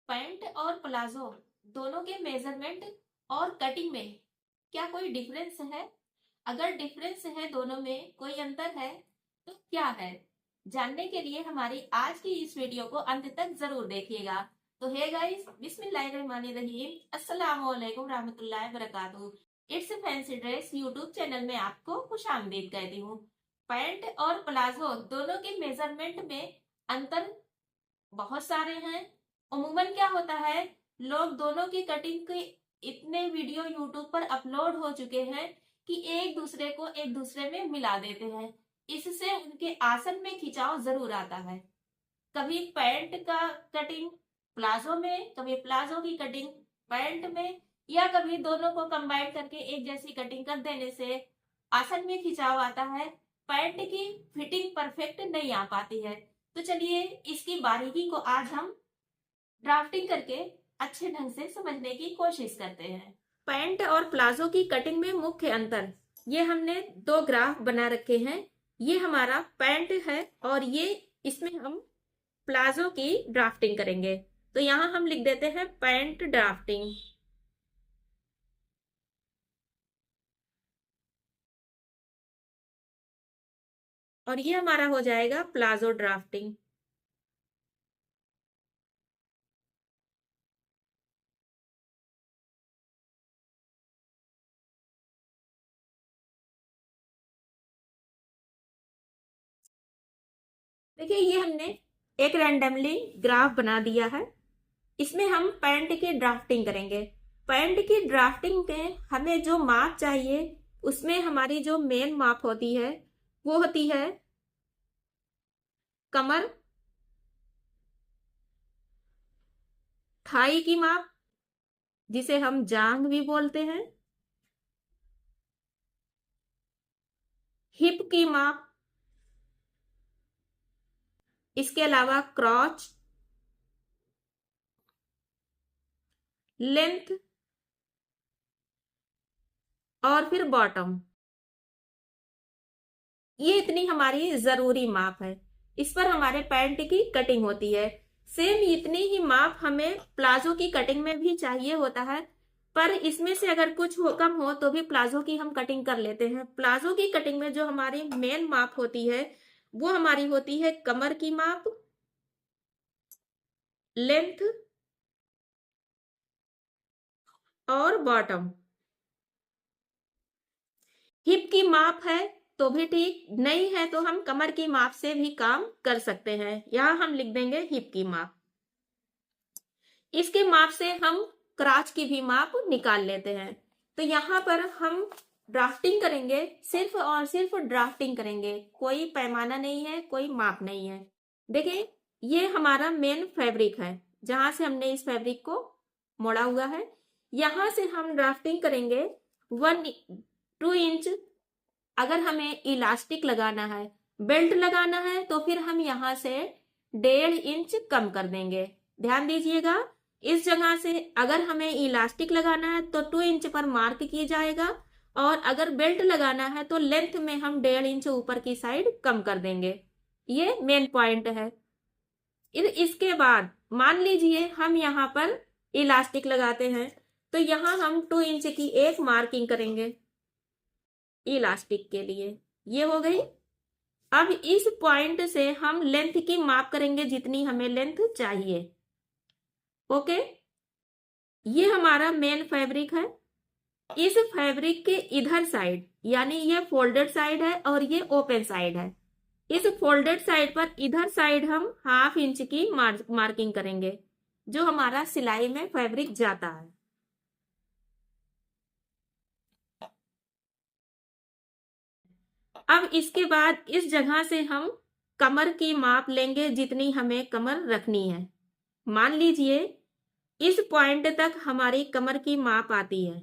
Pant और palazzo दोनों के मेजरमेंट और कटिंग में क्या कोई डिफरेंस है? अगर डिफरेंस है, दोनों में कोई अंतर है तो क्या है? जानने के लिए हमारी आज की इस वीडियो को अंत तक जरूर देखिएगा। तो हे गाइस, बिस्मिल्लाहिर्रहमानिर्रहीम, अस्सलाम वालेकुम रहमतुल्लाहि वबरकातुहू। It's fancy dress YouTube channel में आपको खुशामदीद कहती हूँ। पैंट और प्लाजो दोनों के मेजरमेंट में अंतर बहुत सारे हैं। अमूमन क्या होता है, लोग दोनों की कटिंग के इतने वीडियो यूट्यूब पर अपलोड हो चुके हैं कि एक दूसरे को एक दूसरे में मिला देते हैं। इससे उनके आसन में खिंचाव जरूर आता है। कभी पैंट का कटिंग प्लाजो में, कभी प्लाजो की कटिंग पैंट में, या कभी दोनों को कंबाइन करके एक जैसी कटिंग कर देने से आसन में खिंचाव आता है। पैंट की फिटिंग परफेक्ट नहीं आ पाती है। तो चलिए इसकी बारीकी को आज हम ड्राफ्टिंग करके अच्छे ढंग से समझने की कोशिश करते हैं। पैंट और प्लाजो की कटिंग में मुख्य अंतर, ये हमने दो ग्राफ बना रखे हैं। ये हमारा पैंट है और ये इसमें हम प्लाजो की ड्राफ्टिंग करेंगे। तो यहाँ हम लिख देते हैं पैंट ड्राफ्टिंग। और ये हमारा हो जाएगा प्लाजो ड्राफ्टिंग। देखिए, ये हमने एक रैंडमली ग्राफ बना दिया है। इसमें हम पैंट की ड्राफ्टिंग करेंगे। पैंट की ड्राफ्टिंग में हमें जो माप चाहिए, उसमें हमारी जो मेन माप होती है वो होती है कमर, थाई की माप जिसे हम जांग भी बोलते हैं, हिप की माप, इसके अलावा क्रॉच, लेंथ और फिर बॉटम। ये इतनी हमारी जरूरी माप है। इस पर हमारे पैंट की कटिंग होती है। सेम इतनी ही माप हमें प्लाजो की कटिंग में भी चाहिए होता है, पर इसमें से अगर कुछ कम हो तो भी प्लाजो की हम कटिंग कर लेते हैं। प्लाजो की कटिंग में जो हमारी मेन माप होती है वो हमारी होती है कमर की माप, लेंथ और बॉटम। हिप की माप है तो भी ठीक, नहीं है तो हम कमर की माप से भी काम कर सकते हैं। यहां हम लिख देंगे हिप की माप। इसके माप से हम क्राच की भी माप निकाल लेते हैं। तो यहाँ पर हम ड्राफ्टिंग करेंगे, सिर्फ और सिर्फ ड्राफ्टिंग करेंगे। कोई पैमाना नहीं है, कोई माप नहीं है। देखिए, ये हमारा मेन फैब्रिक है जहां से हमने इस फैब्रिक को मोड़ा हुआ है। यहां से हम ड्राफ्टिंग करेंगे 1-2 इंच। अगर हमें इलास्टिक लगाना है, बेल्ट लगाना है, तो फिर हम यहाँ से 1.5 इंच कम कर देंगे। ध्यान दीजिएगा, इस जगह से अगर हमें इलास्टिक लगाना है तो 2 इंच पर मार्क किया जाएगा, और अगर बेल्ट लगाना है तो लेंथ में हम 1.5 इंच ऊपर की साइड कम कर देंगे। ये मेन पॉइंट है। इसके बाद मान लीजिए हम यहाँ पर इलास्टिक लगाते हैं, तो यहाँ हम 2 इंच की एक मार्किंग करेंगे इलास्टिक के लिए। ये हो गई। अब इस पॉइंट से हम लेंथ की माप करेंगे जितनी हमें लेंथ चाहिए। ओके, ये हमारा मेन फैब्रिक है। इस फैब्रिक के इधर साइड, यानी ये फोल्डेड साइड है और ये ओपन साइड है, इस फोल्डेड साइड पर इधर साइड हम 1/2 इंच की मार्किंग करेंगे, जो हमारा सिलाई में फैब्रिक जाता है। अब इसके बाद इस जगह से हम कमर की माप लेंगे जितनी हमें कमर रखनी है। मान लीजिए इस पॉइंट तक हमारी कमर की माप आती है,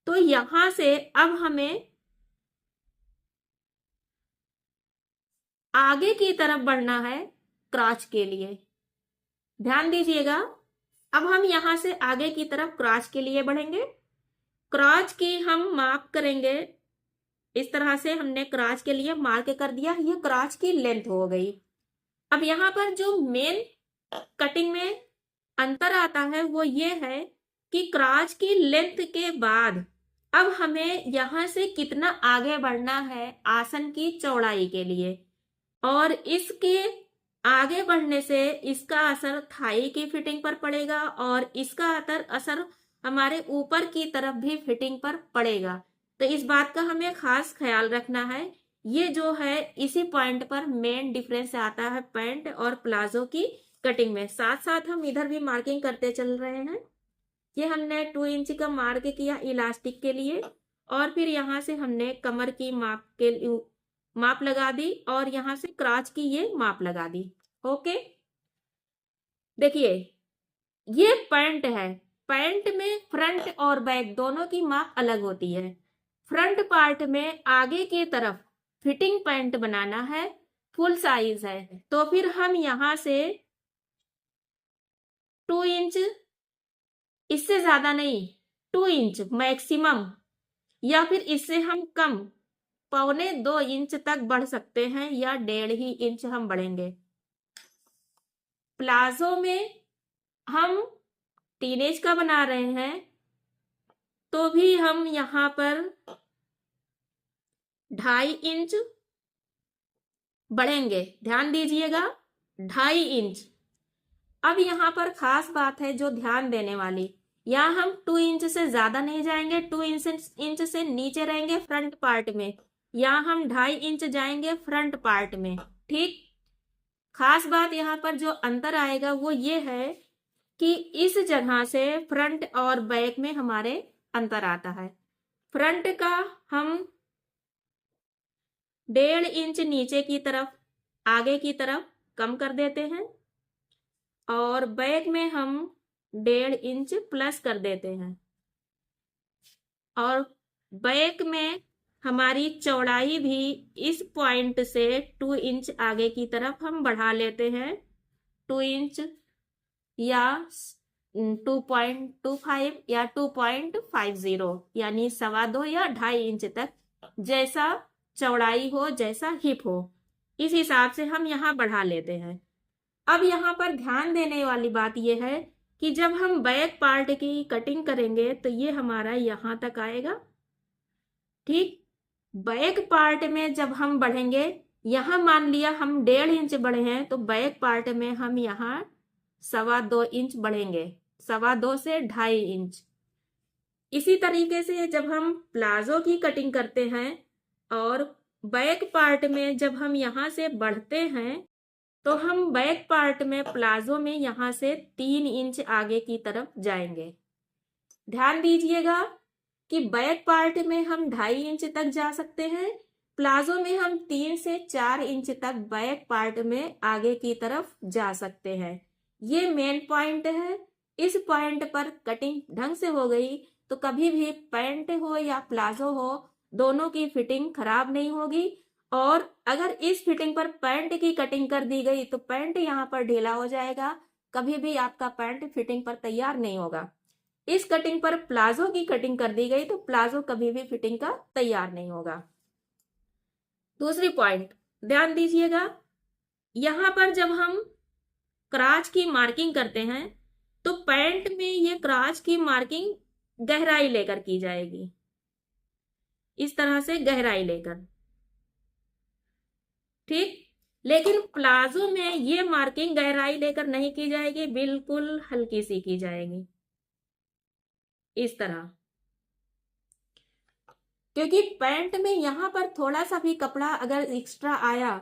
तो यहां से अब हमें आगे की तरफ बढ़ना है क्रॉच के लिए। ध्यान दीजिएगा, अब हम यहां से आगे की तरफ क्रॉच के लिए बढ़ेंगे। क्रॉच की हम माप करेंगे। इस तरह से हमने क्रॉच के लिए मार्क कर दिया। ये क्रॉच की लेंथ हो गई। अब यहाँ पर जो मेन कटिंग में अंतर आता है वो ये है कि क्राच की लेंथ के बाद अब हमें यहां से कितना आगे बढ़ना है आसन की चौड़ाई के लिए, और इसके आगे बढ़ने से इसका असर थाई की फिटिंग पर पड़ेगा और इसका असर हमारे ऊपर की तरफ भी फिटिंग पर पड़ेगा। तो इस बात का हमें खास ख्याल रखना है। ये जो है इसी पॉइंट पर मेन डिफरेंस आता है पैंट और प्लाजो की कटिंग में। साथ साथ हम इधर भी मार्किंग करते चल रहे हैं। ये हमने 2 इंच का मार्क किया इलास्टिक के लिए, और फिर यहाँ से हमने कमर की माप लगा दी और यहाँ से क्राच की ये माप लगा दी। ओके, देखिए ये पैंट है। पैंट में फ्रंट और बैक दोनों की माप अलग होती है। फ्रंट पार्ट में आगे की तरफ फिटिंग पैंट बनाना है, फुल साइज है, तो फिर हम यहां से 2 इंच, इससे ज्यादा नहीं, 2 इंच मैक्सिमम, या फिर इससे हम कम 1.25 इंच तक बढ़ सकते हैं, या 1.5 इंच हम बढ़ेंगे। प्लाजो में हम 3 इंच का बना रहे हैं, तो भी हम यहां पर 2.5 इंच बढ़ेंगे। ध्यान दीजिएगा, 2.5 इंच। अब यहाँ पर खास बात है जो ध्यान देने वाली, यहाँ हम 2 इंच से ज्यादा नहीं जाएंगे, 2 इंच से नीचे रहेंगे फ्रंट पार्ट में, यहाँ हम 2.5 इंच जाएंगे फ्रंट पार्ट में। ठीक, खास बात यहाँ पर जो अंतर आएगा वो ये है कि इस जगह से फ्रंट और बैक में हमारे अंतर आता है। फ्रंट का हम 1.5 इंच नीचे की तरफ, आगे की तरफ कम कर देते हैं, और बैक में हम 1.5 इंच प्लस कर देते हैं, और बैक में हमारी चौड़ाई भी इस पॉइंट से 2 इंच आगे की तरफ हम बढ़ा लेते हैं, 2 इंच या 2.25 या 2.50, यानी 2.25 या 2.5 इंच तक, जैसा चौड़ाई हो, जैसा हिप हो, इस हिसाब से हम यहाँ बढ़ा लेते हैं। अब यहाँ पर ध्यान देने वाली बात यह है कि जब हम बैक पार्ट की कटिंग करेंगे तो ये हमारा यहाँ तक आएगा। ठीक, बैक पार्ट में जब हम बढ़ेंगे, यहाँ मान लिया हम 1.5 इंच बढ़े हैं, तो बैक पार्ट में हम यहाँ 2.25 इंच बढ़ेंगे, 2.25 से 2.5 इंच। इसी तरीके से जब हम प्लाजो की कटिंग करते हैं और बैक पार्ट में जब हम यहाँ से बढ़ते हैं, तो हम बैक पार्ट में प्लाजो में यहाँ से 3 इंच आगे की तरफ जाएंगे। ध्यान दीजिएगा कि बैक पार्ट में हम 2.5 इंच तक जा सकते हैं, प्लाजो में हम 3 से 4 इंच तक बैक पार्ट में आगे की तरफ जा सकते हैं। ये मेन पॉइंट है। इस पॉइंट पर कटिंग ढंग से हो गई तो कभी भी पैंट हो या प्लाजो हो, दोनों की फिटिंग खराब नहीं होगी। और अगर इस फिटिंग पर पैंट की कटिंग कर दी गई तो पैंट यहाँ पर ढीला हो जाएगा, कभी भी आपका पैंट फिटिंग पर तैयार नहीं होगा। इस कटिंग पर प्लाजो की कटिंग कर दी गई तो प्लाजो कभी भी फिटिंग का तैयार नहीं होगा। दूसरी पॉइंट ध्यान दीजिएगा, यहां पर जब हम क्राच की मार्किंग करते हैं तो पैंट में ये क्राच की मार्किंग गहराई लेकर की जाएगी, इस तरह से गहराई लेकर। ठीक, लेकिन प्लाजो में ये मार्किंग गहराई लेकर नहीं की जाएगी, बिल्कुल हल्की सी की जाएगी, इस तरह। क्योंकि पैंट में यहां पर थोड़ा सा भी कपड़ा अगर एक्स्ट्रा आया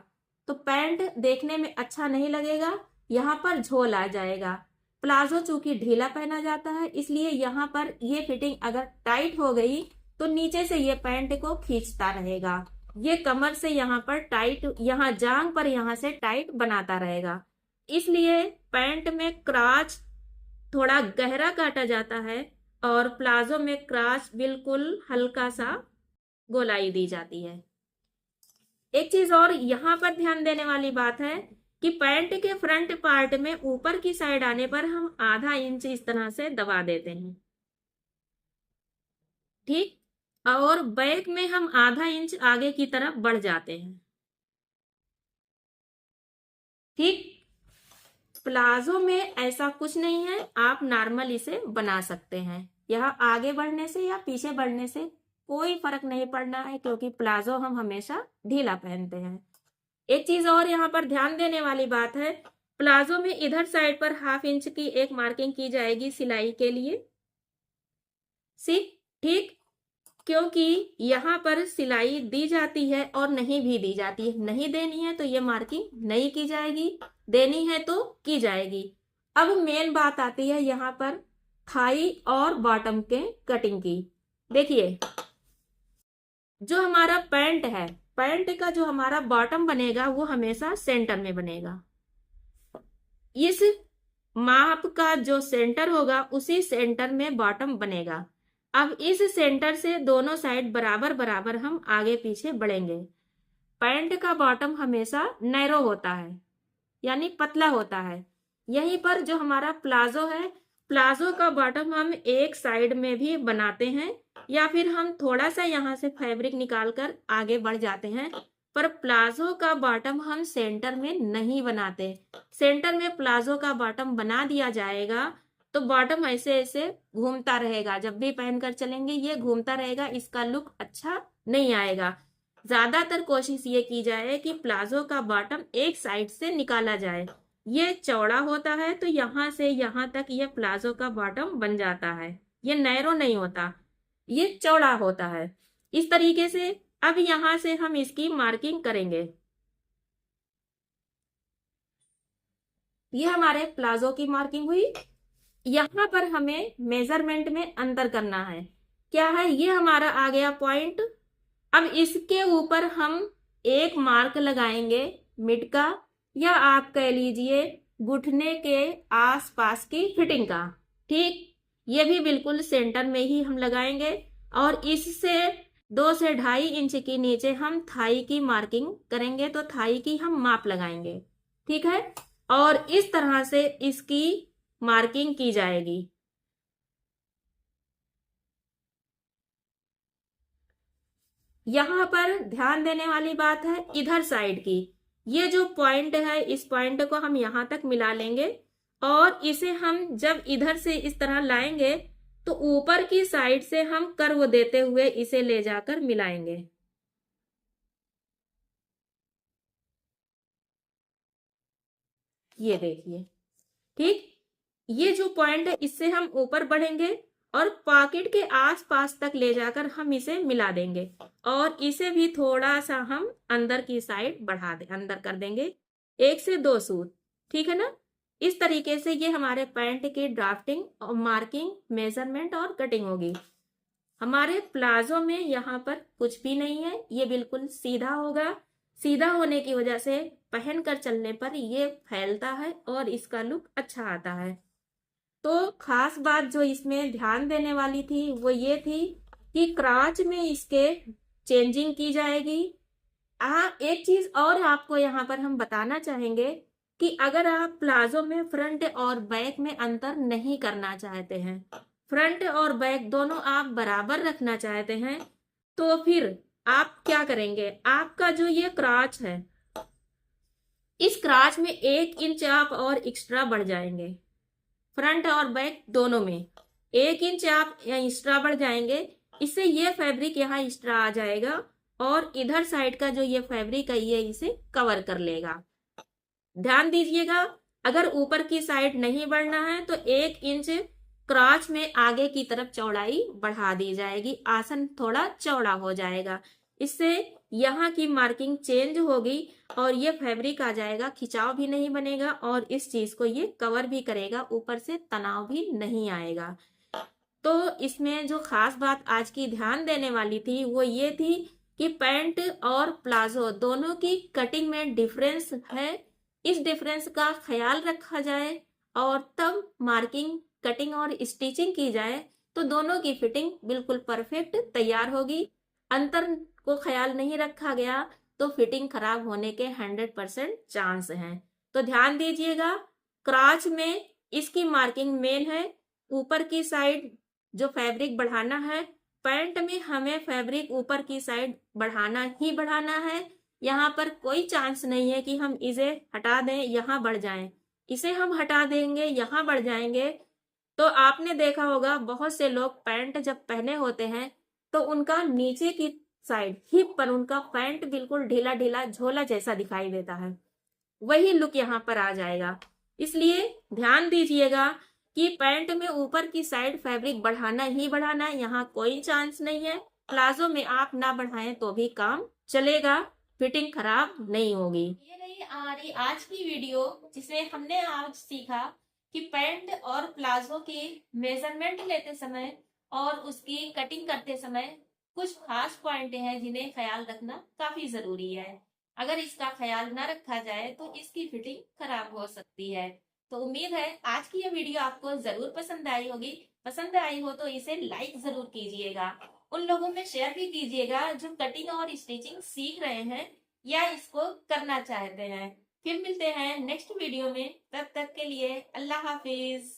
तो पैंट देखने में अच्छा नहीं लगेगा, यहाँ पर झोल आ जाएगा। प्लाजो चूंकि ढीला पहना जाता है, इसलिए यहाँ पर ये फिटिंग अगर टाइट हो गई तो नीचे से ये पैंट को खींचता रहेगा, ये कमर से यहाँ पर टाइट, यहाँ जांग पर यहाँ से टाइट बनाता रहेगा। इसलिए पैंट में क्राच थोड़ा गहरा काटा जाता है और प्लाजो में क्राच बिल्कुल हल्का सा गोलाई दी जाती है। एक चीज और यहाँ पर ध्यान देने वाली बात है कि पैंट के फ्रंट पार्ट में ऊपर की साइड आने पर हम आधा इंच इस तरह से दबा देते हैं। ठीक, और बैक में हम आधा इंच आगे की तरफ बढ़ जाते हैं। ठीक, प्लाजो में ऐसा कुछ नहीं है, आप नॉर्मल इसे बना सकते हैं। यह आगे बढ़ने से या पीछे बढ़ने से कोई फर्क नहीं पड़ना है, क्योंकि प्लाजो हम हमेशा ढीला पहनते हैं। एक चीज और यहाँ पर ध्यान देने वाली बात है, प्लाजो में इधर साइड पर 1/2 इंच की एक मार्किंग की जाएगी सिलाई के लिए, ठीक, क्योंकि यहाँ पर सिलाई दी जाती है और नहीं भी दी जाती है। नहीं देनी है तो ये मार्किंग नहीं की जाएगी, देनी है तो की जाएगी। अब मेन बात आती है यहाँ पर थाई और बॉटम के कटिंग की। देखिए, जो हमारा पैंट है, पैंट का जो हमारा बॉटम बनेगा वो हमेशा सेंटर में बनेगा। इस माप का जो सेंटर होगा उसी सेंटर में बॉटम बनेगा। अब इस सेंटर से दोनों साइड बराबर बराबर हम आगे पीछे बढ़ेंगे। पैंट का बॉटम हमेशा नैरो होता है, यानी पतला होता है। यहीं पर जो हमारा प्लाजो है, प्लाजो का बॉटम हम एक साइड में भी बनाते हैं, या फिर हम थोड़ा सा यहाँ से फैब्रिक निकाल कर आगे बढ़ जाते हैं, पर प्लाजो का बॉटम हम सेंटर में नहीं बनाते। सेंटर में प्लाजो का बॉटम बना दिया जाएगा तो बॉटम ऐसे ऐसे घूमता रहेगा, जब भी पहनकर चलेंगे ये घूमता रहेगा, इसका लुक अच्छा नहीं आएगा। ज्यादातर कोशिश ये की जाए कि प्लाजो का बॉटम एक साइड से निकाला जाए। ये चौड़ा होता है तो यहाँ से यहाँ तक ये प्लाजो का बॉटम बन जाता है, ये नैरो नहीं होता, ये चौड़ा होता है। इस तरीके से अब यहाँ से हम इसकी मार्किंग करेंगे। ये हमारे प्लाजो की मार्किंग हुई। यहाँ पर हमें मेजरमेंट में अंतर करना है। क्या है? ये हमारा आ गया पॉइंट। अब इसके ऊपर हम एक मार्क लगाएंगे मिड का, या आप कह लीजिए घुटने के आसपास की फिटिंग का, ठीक। ये भी बिल्कुल सेंटर में ही हम लगाएंगे, और इससे 2 से 2.5 इंच की नीचे हम थाई की मार्किंग करेंगे, तो थाई की हम माप लगाएंगे, ठीक है। और इस तरह से इसकी मार्किंग की जाएगी। यहाँ पर ध्यान देने वाली बात है इधर साइड की, ये जो पॉइंट है इस पॉइंट को हम यहाँ तक मिला लेंगे, और इसे हम जब इधर से इस तरह लाएंगे तो ऊपर की साइड से हम कर्व देते हुए इसे ले जाकर मिलाएंगे। ये देखिए, ठीक। ये जो पॉइंट है इससे हम ऊपर बढ़ेंगे और पॉकेट के आसपास तक ले जाकर हम इसे मिला देंगे, और इसे भी थोड़ा सा हम अंदर की साइड बढ़ा दे, अंदर कर देंगे 1 से 2 सूत, ठीक है ना। इस तरीके से ये हमारे पैंट की ड्राफ्टिंग और मार्किंग, मेजरमेंट और कटिंग होगी। हमारे प्लाजो में यहाँ पर कुछ भी नहीं है, ये बिल्कुल सीधा होगा। सीधा होने की वजह से पहन कर चलने पर ये फैलता है और इसका लुक अच्छा आता है। तो खास बात जो इसमें ध्यान देने वाली थी वो ये थी कि क्राच में इसके चेंजिंग की जाएगी। एक चीज और आपको यहाँ पर हम बताना चाहेंगे कि अगर आप प्लाजो में फ्रंट और बैक में अंतर नहीं करना चाहते हैं, फ्रंट और बैक दोनों आप बराबर रखना चाहते हैं, तो फिर आप क्या करेंगे? आपका जो ये क्राच है, इस क्राच में 1 इंच आप और एक्स्ट्रा बढ़ जाएंगे। फ्रंट और बैक दोनों में 1 इंच आप एक्स्ट्रा बढ़ जाएंगे। इससे ये फैब्रिक यहाँ एक्स्ट्रा आ जाएगा और इधर साइड का जो ये फैब्रिक है ये इसे कवर कर लेगा। ध्यान दीजिएगा, अगर ऊपर की साइड नहीं बढ़ना है तो 1 इंच क्राच में आगे की तरफ चौड़ाई बढ़ा दी जाएगी, आसन थोड़ा चौड़ा हो जाएगा। इससे यहाँ की मार्किंग चेंज होगी और ये फैब्रिक आ जाएगा, खिंचाव भी नहीं बनेगा और इस चीज को ये कवर भी करेगा, ऊपर से तनाव भी नहीं आएगा। तो इसमें जो खास बात आज की ध्यान देने वाली थी वो ये थी कि पैंट और प्लाजो दोनों की कटिंग में डिफरेंस है। इस डिफरेंस का ख्याल रखा जाए और तब मार्किंग, कटिंग और स्टिचिंग की जाए तो दोनों की फिटिंग बिल्कुल परफेक्ट तैयार होगी। अंतर को ख्याल नहीं रखा गया तो फिटिंग खराब होने के 100% चांस हैं। तो ध्यान दीजिएगा, क्राच में इसकी मार्किंग मेन है, ऊपर की साइड जो फैब्रिक बढ़ाना है, पैंट में हमें फैब्रिक ऊपर की साइड बढ़ाना ही बढ़ाना है। यहाँ पर कोई चांस नहीं है कि हम इसे हटा दें, यहाँ बढ़ जाएं। इसे हम हटा देंगे, यहाँ बढ़ जाएंगे। तो आपने देखा होगा बहुत से लोग पैंट जब पहने होते हैं तो उनका नीचे की साइड हिप पर उनका पैंट बिल्कुल ढीला ढीला झोला जैसा दिखाई देता है। वही लुक यहाँ पर आ जाएगा। इसलिए ध्यान दीजिएगा कि पैंट में ऊपर की साइड फैब्रिक बढ़ाना ही बढ़ाना है, यहाँ कोई चांस नहीं है। प्लाजो में आप ना बढ़ाएं तो भी काम चलेगा, फिटिंग खराब नहीं होगी। ये रही हमारी आज की वीडियो जिसमें हमने आज सीखा कि पैंट और प्लाजो की मेजरमेंट लेते समय और उसकी कटिंग करते समय कुछ खास पॉइंट हैं जिन्हें ख्याल रखना काफी जरूरी है। अगर इसका ख्याल ना रखा जाए तो इसकी फिटिंग खराब हो सकती है। तो उम्मीद है आज की ये वीडियो आपको जरूर पसंद आई होगी। पसंद आई हो तो इसे लाइक जरूर कीजिएगा, उन लोगों में शेयर भी कीजिएगा जो कटिंग और स्टिचिंग सीख रहे हैं या इसको करना चाहते हैं। फिर मिलते हैं नेक्स्ट वीडियो में, तब तक के लिए अल्लाह हाफिज।